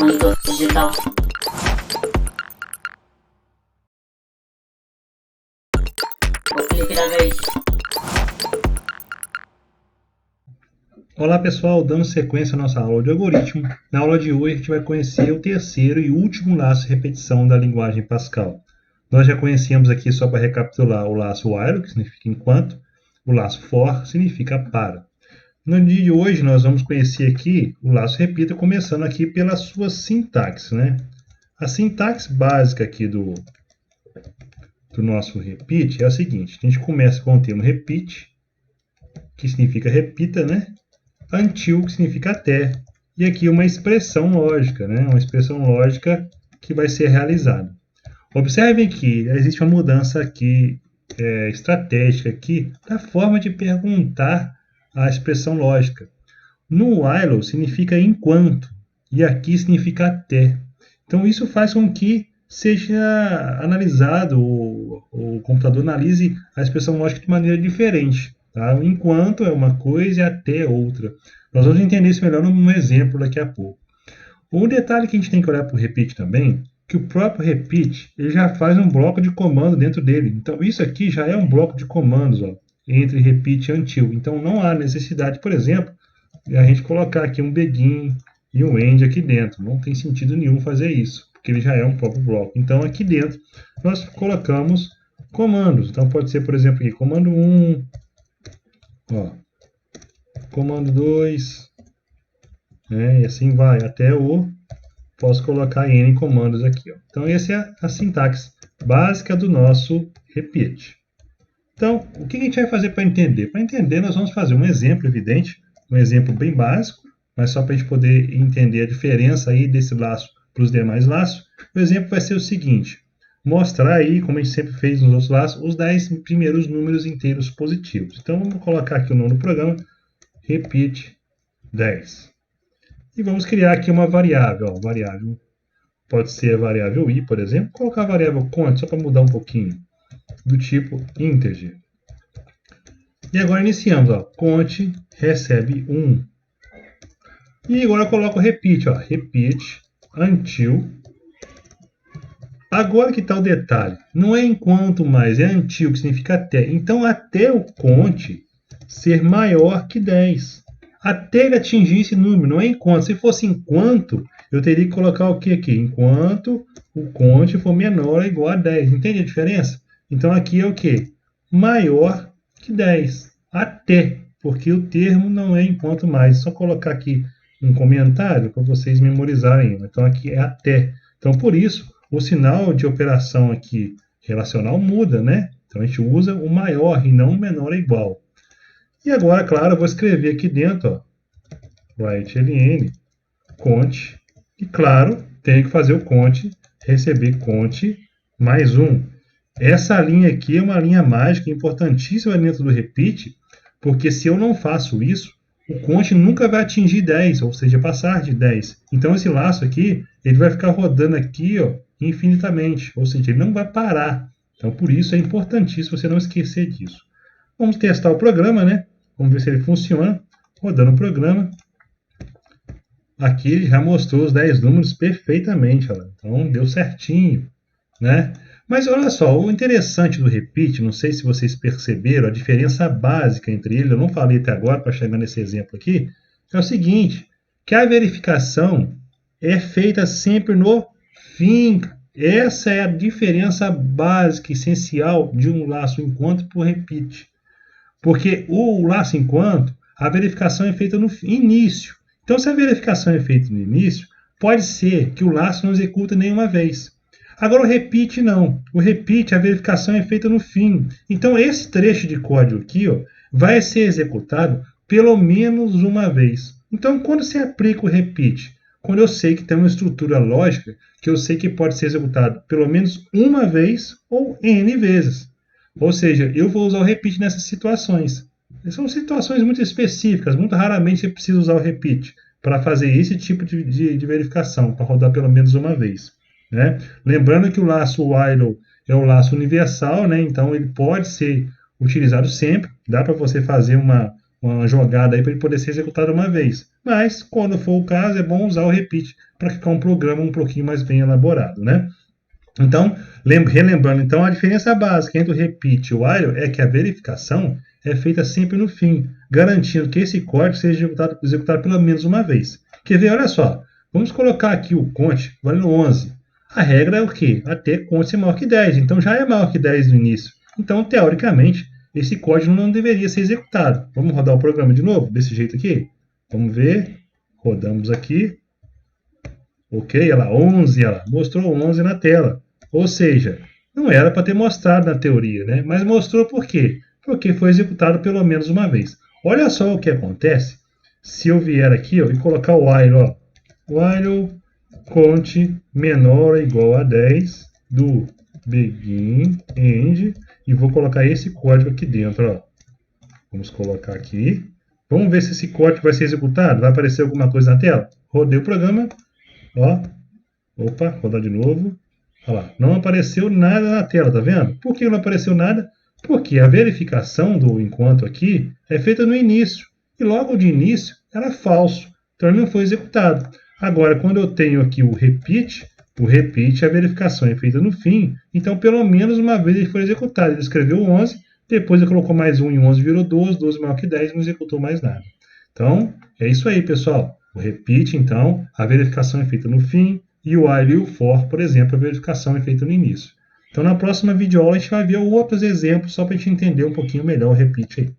Monitor digital. O Felipe da vez. Olá pessoal, dando sequência à nossa aula de algoritmo. Na aula de hoje a gente vai conhecer o terceiro e último laço de repetição da linguagem Pascal. Nós já conhecemos aqui, só para recapitular, o laço while, que significa enquanto, o laço for, que significa para. No dia de hoje nós vamos conhecer aqui o laço repita, começando aqui pela sua sintaxe, né? A sintaxe básica aqui do nosso repeat é a seguinte: a gente começa com o termo repeat, que significa repita, né? Until, que significa até, e aqui uma expressão lógica, né? Uma expressão lógica que vai ser realizada. Observem que existe uma mudança aqui, estratégica aqui, da forma de perguntar a expressão lógica. No while significa enquanto, e aqui significa até. Então isso faz com que seja analisado, o computador analise a expressão lógica de maneira diferente. Tá? O enquanto é uma coisa e até outra. Nós vamos entender isso melhor num exemplo daqui a pouco. Um detalhe que a gente tem que olhar para o repeat também, que o próprio repeat ele já faz um bloco de comando dentro dele. Então isso aqui já é um bloco de comandos, ó, entre repeat e until. Então não há necessidade, por exemplo, de a gente colocar aqui um begin e um end aqui dentro. Não tem sentido nenhum fazer isso, porque ele já é um próprio bloco. Então aqui dentro nós colocamos comandos. Então pode ser, por exemplo, aqui, comando 1, ó, comando 2, né, e assim vai até o... Posso colocar N comandos aqui. Ó. Então, essa é a sintaxe básica do nosso repeat. Então, o que a gente vai fazer para entender? Para entender, nós vamos fazer um exemplo evidente, um exemplo bem básico, mas só para a gente poder entender a diferença aí desse laço para os demais laços. O exemplo vai ser o seguinte: mostrar aí, como a gente sempre fez nos outros laços, os 10 primeiros números inteiros positivos. Então, vamos colocar aqui o nome do programa, repeat 10. E vamos criar aqui uma variável. Ó, variável pode ser a variável i, por exemplo. Colocar a variável count, só para mudar um pouquinho, do tipo integer. E agora iniciamos. Ó, count recebe 1. E agora eu coloco repeat. Ó, repeat until. Agora que está o detalhe. Não é enquanto mais, é until, que significa até. Então, até o count ser maior que 10. Até ele atingir esse número, não é enquanto. Se fosse enquanto, eu teria que colocar o que aqui? Enquanto o count for menor ou igual a 10. Entende a diferença? Então aqui é o que? Maior que 10. Até, porque o termo não é enquanto mais. É só colocar aqui um comentário para vocês memorizarem. Então aqui é até. Então por isso, o sinal de operação aqui relacional muda, né? Então a gente usa o maior e não o menor é igual. E agora, claro, eu vou escrever aqui dentro, ó, write-ln, count, e claro, tenho que fazer o count, receber count mais 1. Essa linha aqui é uma linha mágica importantíssima dentro do repeat, porque se eu não faço isso, o count nunca vai atingir 10, ou seja, passar de 10. Então esse laço aqui, ele vai ficar rodando aqui, ó, infinitamente, ou seja, ele não vai parar. Então por isso é importantíssimo você não esquecer disso. Vamos testar o programa, né? Vamos ver se ele funciona. Rodando o programa. Aqui ele já mostrou os 10 números perfeitamente. Olha. Então deu certinho, né? Mas olha só, o interessante do repeat, não sei se vocês perceberam, a diferença básica entre ele, eu não falei até agora para chegar nesse exemplo aqui, é o seguinte, que a verificação é feita sempre no fim. Essa é a diferença básica, essencial de um laço enquanto para o repeat. Porque o laço enquanto, a verificação é feita no início. Então, se a verificação é feita no início, pode ser que o laço não executa nenhuma vez. Agora, o repeat não. O repeat, a verificação é feita no fim. Então, esse trecho de código aqui, ó, vai ser executado pelo menos uma vez. Então, quando se aplica o repeat? Quando eu sei que tem uma estrutura lógica, que eu sei que pode ser executado pelo menos uma vez ou N vezes. Ou seja, eu vou usar o repeat nessas situações. São situações muito específicas, muito raramente você precisa usar o repeat para fazer esse tipo de verificação, para rodar pelo menos uma vez. Né? Lembrando que o laço while é o laço universal, né? Então ele pode ser utilizado sempre, dá para você fazer uma jogada aí para ele poder ser executado uma vez. mas quando for o caso é bom usar o repeat para ficar um programa um pouquinho mais bem elaborado, né? Então, relembrando, então, a diferença básica entre o repeat e o while é que a verificação é feita sempre no fim, garantindo que esse código seja executado pelo menos uma vez. Quer ver? Olha só, vamos colocar aqui o count valendo 11. A regra é o quê? Até count ser maior que 10, então já é maior que 10 no início. Então, teoricamente, esse código não deveria ser executado. Vamos rodar o programa de novo, desse jeito aqui? Vamos ver, rodamos aqui. Ok, olha lá, 11, ela mostrou 11 na tela. Ou seja, não era para ter mostrado na teoria, né? Mas mostrou por quê? Porque foi executado pelo menos uma vez. Olha só o que acontece se eu vier aqui ó, e colocar o while, ó. While count menor ou igual a 10 do begin end e vou colocar esse código aqui dentro, ó. Vamos colocar aqui. Vamos ver se esse código vai ser executado. Vai aparecer alguma coisa na tela? Rodei o programa. Ó. Opa, rodar de novo. Olha lá, não apareceu nada na tela, tá vendo? Por que não apareceu nada? Porque a verificação do enquanto aqui é feita no início. E logo de início era falso. Então ele não foi executado. Agora, quando eu tenho aqui o repeat, a verificação é feita no fim. Então, pelo menos uma vez ele foi executado. Ele escreveu 11, depois ele colocou mais 1 e 11 virou 12, 12 maior que 10 e não executou mais nada. Então, é isso aí, pessoal. O repeat, então, a verificação é feita no fim. E o while e o for, por exemplo, a verificação é feita no início. Então, na próxima videoaula, a gente vai ver outros exemplos, só para a gente entender um pouquinho melhor o repeat aí.